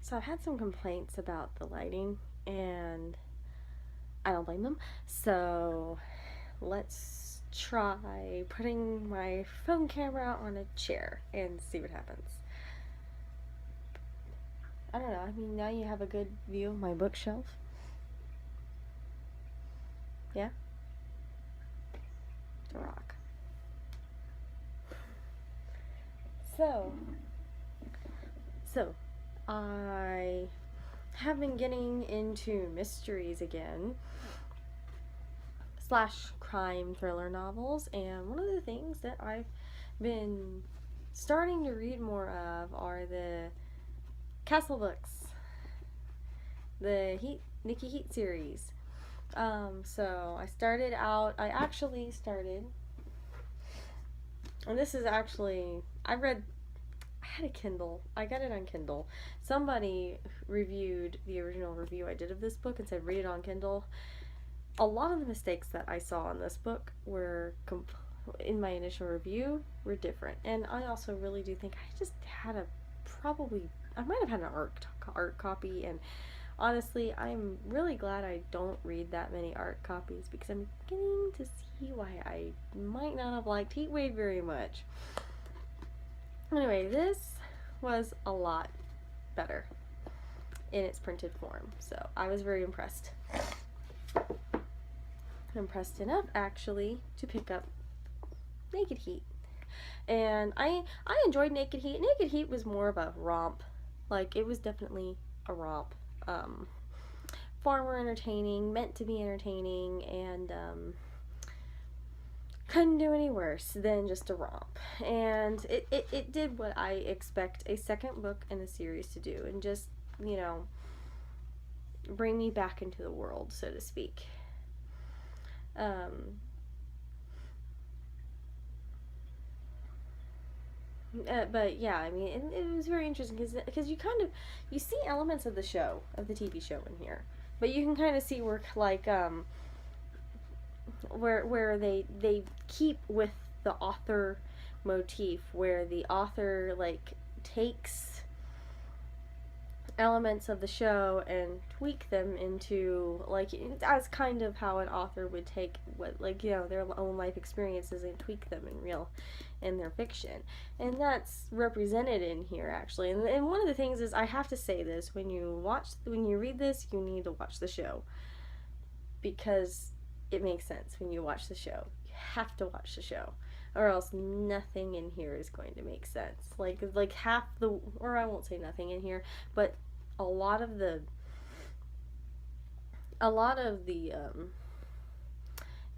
So I've had some complaints about the lighting, and I don't blame them. So let's try putting my phone camera on a chair and see what happens. I don't know. I mean, now you have a good view of my bookshelf. Yeah? It's a rock. So, so, I have been getting into mysteries again, slash crime thriller novels, and one of the things that I've been starting to read more of are the Castle books, the Nikki Heat series. So I actually started, and this is actually, I had a Kindle. I got it on Kindle. Somebody reviewed the original review I did of this book and said, read it on Kindle. A lot of the mistakes that I saw in this book were in my initial review were different. And I also really do think I just had I might have had an art copy, and honestly, I'm really glad I don't read that many art copies because I'm beginning to see why I might not have liked Heatwave very much. Anyway, this was a lot better in its printed form, so I was very impressed. Impressed enough, actually, to pick up Naked Heat. And I enjoyed Naked Heat. Naked Heat was more of a romp. Like, it was definitely a romp. Far more entertaining, meant to be entertaining, and couldn't do any worse than just a romp. And it did what I expect a second book in a series to do, and just, bring me back into the world, so to speak. But yeah, I mean, it was very interesting because you see elements of the TV show in here, but you can kind of see where where they keep with the author motif, where the author takes elements of the show and tweak them into as kind of how an author would take their own life experiences and tweak them in their fiction, and that's represented in here actually. And one of the things is, I have to say this, when you read this, you need to watch the show, because it makes sense. When you watch the show, you have to watch the show, or else nothing in here is going to make sense. Or I won't say nothing in here, but a lot of the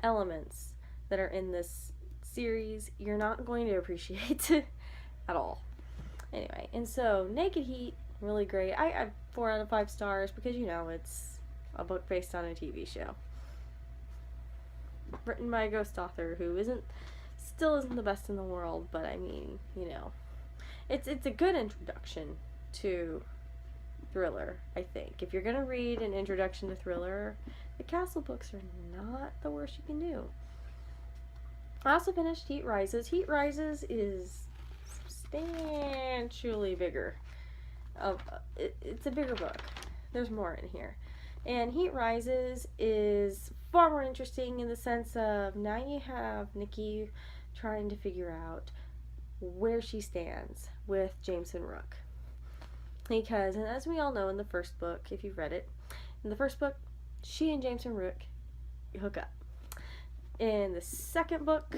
elements that are in this series, you're not going to appreciate at all. Anyway, and so Naked Heat, really great. I 4 out of 5 stars, because it's a book based on a TV show written by a ghost author who still isn't the best in the world, but I mean, it's a good introduction to thriller. I think if you're gonna read an introduction to thriller, the Castle books are not the worst you can do. I also finished Heat Rises. Heat Rises is substantially bigger. It's a bigger book. There's more in here. And Heat Rises is far more interesting in the sense of, now you have Nikki trying to figure out where she stands with Jameson Rook. Because, and as we all know in the first book, if you've read it, in the first book, she and Jameson Rook hook up. In the second book,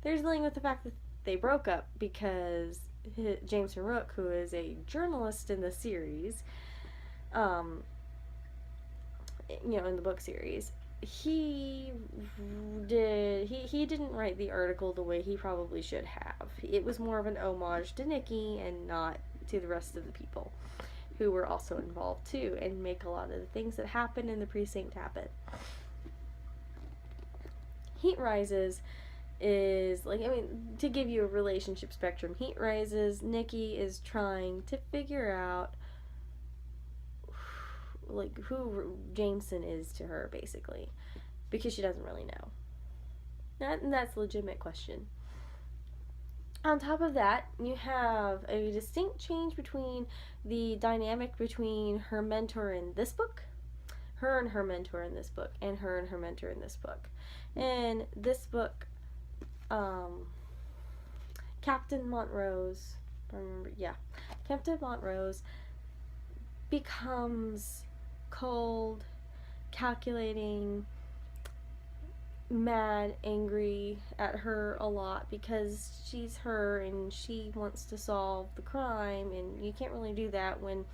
they're dealing with the fact that they broke up because Jameson Rook, who is a journalist in the series, in the book series, he didn't write the article the way he probably should have. It was more of an homage to Nikki and not to the rest of the people who were also involved too, and make a lot of the things that happen in the precinct happen. Heat Rises is to give you a relationship spectrum. Heat Rises, Nikki is trying to figure out who Jameson is to her, basically, because she doesn't really know. And that's a legitimate question. On top of that, you have a distinct change between the dynamic between her mentor in this book, her and her mentor in this book, and her and her mentor in this book. In this book, um, Captain Montrose, I remember, yeah, Captain Montrose becomes cold, calculating, mad, angry at her a lot because she's her and she wants to solve the crime, and you can't really do that when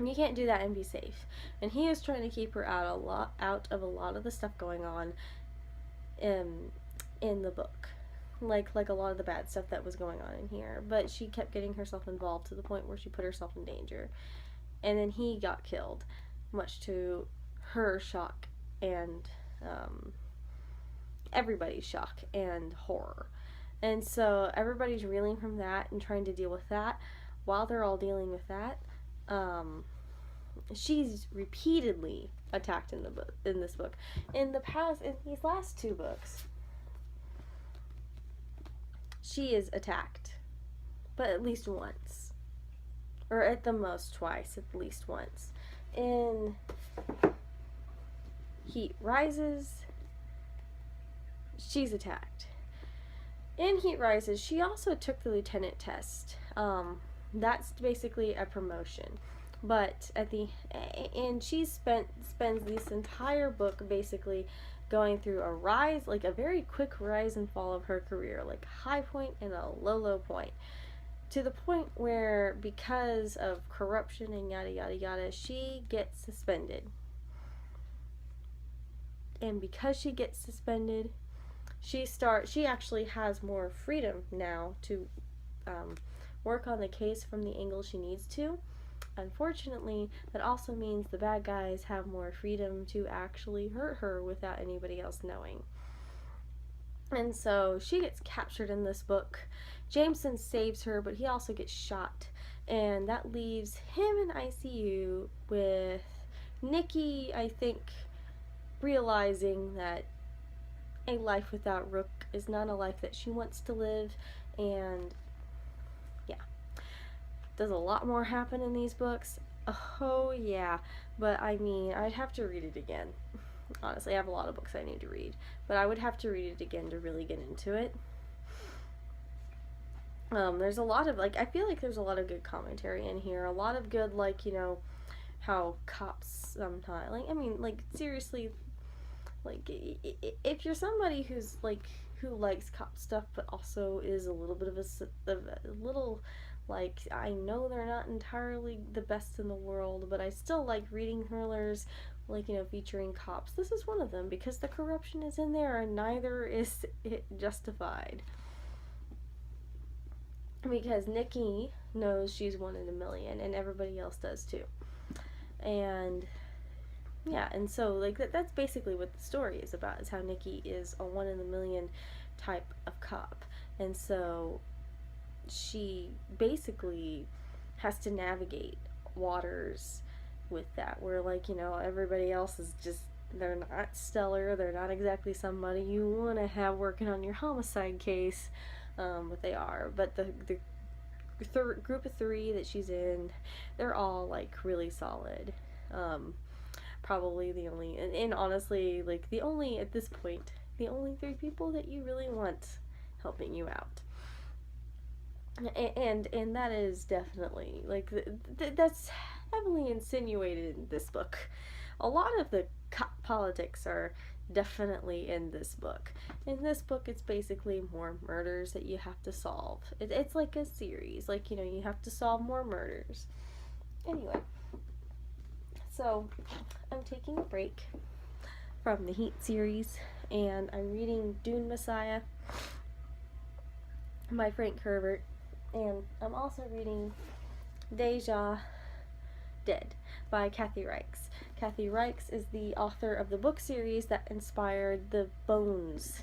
you can't do that and be safe. And he is trying to keep her out of a lot of the stuff going on in the book. Like a lot of the bad stuff that was going on in here, but she kept getting herself involved to the point where she put herself in danger. And then he got killed, much to her shock and everybody's shock and horror. And so everybody's reeling from that and trying to deal with that. While they're all dealing with that, she's repeatedly attacked in this book. In these last two books, she is attacked, but at least once, or at the most twice, at least once. In Heat Rises, she's attacked. In Heat Rises, she also took the lieutenant test. That's basically a promotion. But she spends this entire book basically going through a rise, like a very quick rise and fall of her career, like a high point and a low point. To the point where, because of corruption and yada yada yada, she gets suspended. And because she gets suspended, she actually has more freedom now to work on the case from the angle she needs to. Unfortunately, that also means the bad guys have more freedom to actually hurt her without anybody else knowing. And so she gets captured in this book. Jameson saves her, but he also gets shot. And that leaves him in ICU with Nikki, I think, realizing that a life without Rook is not a life that she wants to live. And yeah, does a lot more happen in these books? Oh yeah, but I mean, I'd have to read it again. Honestly, I have a lot of books I need to read, but I would have to read it again to really get into it. There's a lot of, I feel like there's a lot of good commentary in here, a lot of good, how cops sometimes, seriously, if you're somebody who's, who likes cop stuff, but also is a little bit of a little, I know they're not entirely the best in the world, but I still like reading thrillers, featuring cops. This is one of them, because the corruption is in there, and neither is it justified. Because Nikki knows she's one in a million, and everybody else does too. And yeah, and so that's basically what the story is about, is how Nikki is a one in a million type of cop. And so she basically has to navigate waters with that, where everybody else is just, they're not stellar, they're not exactly somebody you want to have working on your homicide case, but they are. But the group of three that she's in, they're all really solid. Probably the only, and honestly, the only, at this point, the only three people that you really want helping you out. And that is definitely, that's heavily insinuated in this book. A lot of the politics are definitely in this book. In this book, it's basically more murders that you have to solve. It's like a series, you have to solve more murders. Anyway, so I'm taking a break from the Heat series, and I'm reading Dune Messiah by Frank Herbert, and I'm also reading Deja Dead by Kathy Reichs. Kathy Reichs is the author of the book series that inspired the Bones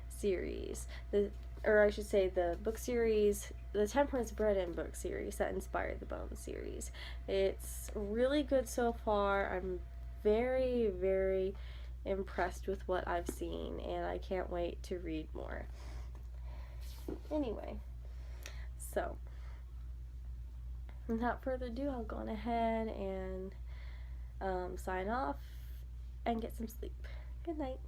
series, the book series, the Temperance Bread and book series that inspired the Bones series. It's really good so far. I'm very, very impressed with what I've seen, and I can't wait to read more. Anyway, so without further ado, I'll go on ahead and sign off and get some sleep. Good night.